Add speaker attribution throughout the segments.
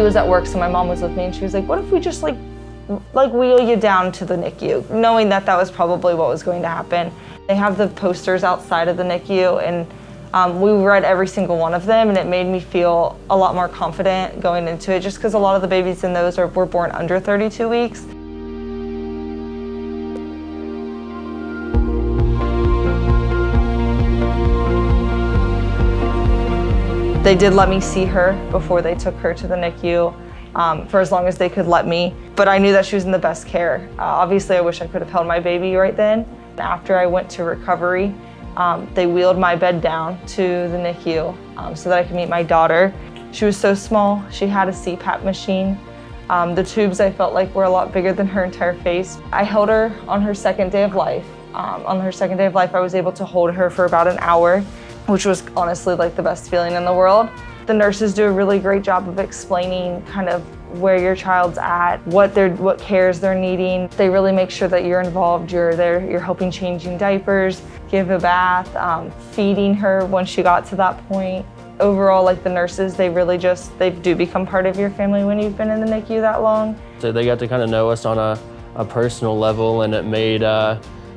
Speaker 1: was at work, so my mom was with me, and she was like, what if we just like wheel you down to the NICU, knowing that that was probably what was going to happen. They have the posters outside of the NICU, and we read every single one of them, and it made me feel a lot more confident going into it, just because a lot of the babies in those were born under 32 weeks. They did let me see her before they took her to the NICU. For as long as they could let me, but I knew that she was in the best care. Obviously, I wish I could have held my baby right then. After I went to recovery, they wheeled my bed down to the NICU so that I could meet my daughter. She was so small. She had a CPAP machine. The tubes, I felt like, were a lot bigger than her entire face. I held her on her second day of life. On her second day of life, I was able to hold her for about an hour, which was honestly like the best feeling in the world. The nurses do a really great job of explaining kind of where your child's at, what cares they're needing. They really make sure that you're involved. You're helping changing diapers, give a bath, feeding her when she got to that point. Overall, like the nurses, they do become part of your family when you've been in the NICU that long.
Speaker 2: So they got to kind of know us on a personal level, and it made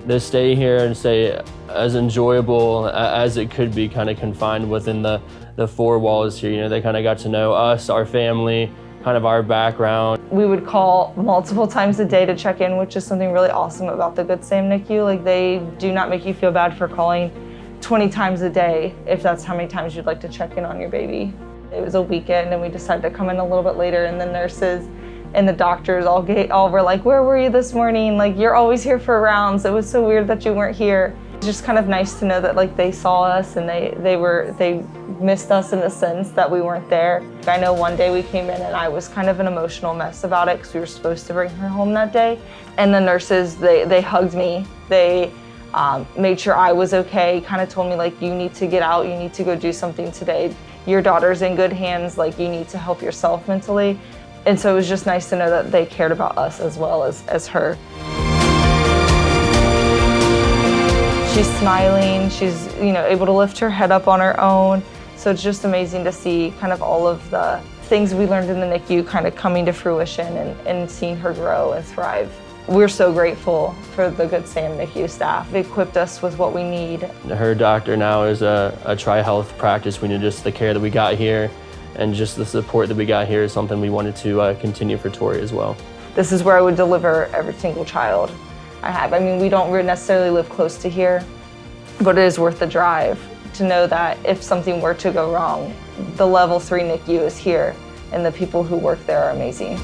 Speaker 2: this stay here and stay as enjoyable as it could be, kind of confined within the four walls here. You know, they kind of got to know us, our family, kind of our background.
Speaker 1: We would call multiple times a day to check in, which is something really awesome about the Good Sam NICU. Like, they do not make you feel bad for calling 20 times a day if that's how many times you'd like to check in on your baby. It was a weekend and we decided to come in a little bit later, and the nurses and the doctors all were like, where were you this morning? Like, you're always here for rounds. It was so weird that you weren't here. It's just kind of nice to know that like they saw us and they missed us in the sense that we weren't there. I know one day we came in and I was kind of an emotional mess about it because we were supposed to bring her home that day. And the nurses, they hugged me. They made sure I was okay, kind of told me like, you need to get out, you need to go do something today. Your daughter's in good hands, like you need to help yourself mentally. And so it was just nice to know that they cared about us as well as her. She's smiling, she's able to lift her head up on her own. So it's just amazing to see kind of all of the things we learned in the NICU kind of coming to fruition and seeing her grow and thrive. We're so grateful for the Good Sam NICU staff. They equipped us with what we need.
Speaker 2: Her doctor now is a tri-health practice. We need just the care that we got here and just the support that we got here is something we wanted to continue for Tori as well.
Speaker 1: This is where I would deliver every single child I have. I mean, we don't necessarily live close to here, but it is worth the drive to know that if something were to go wrong, the level 3 NICU is here and the people who work there are amazing.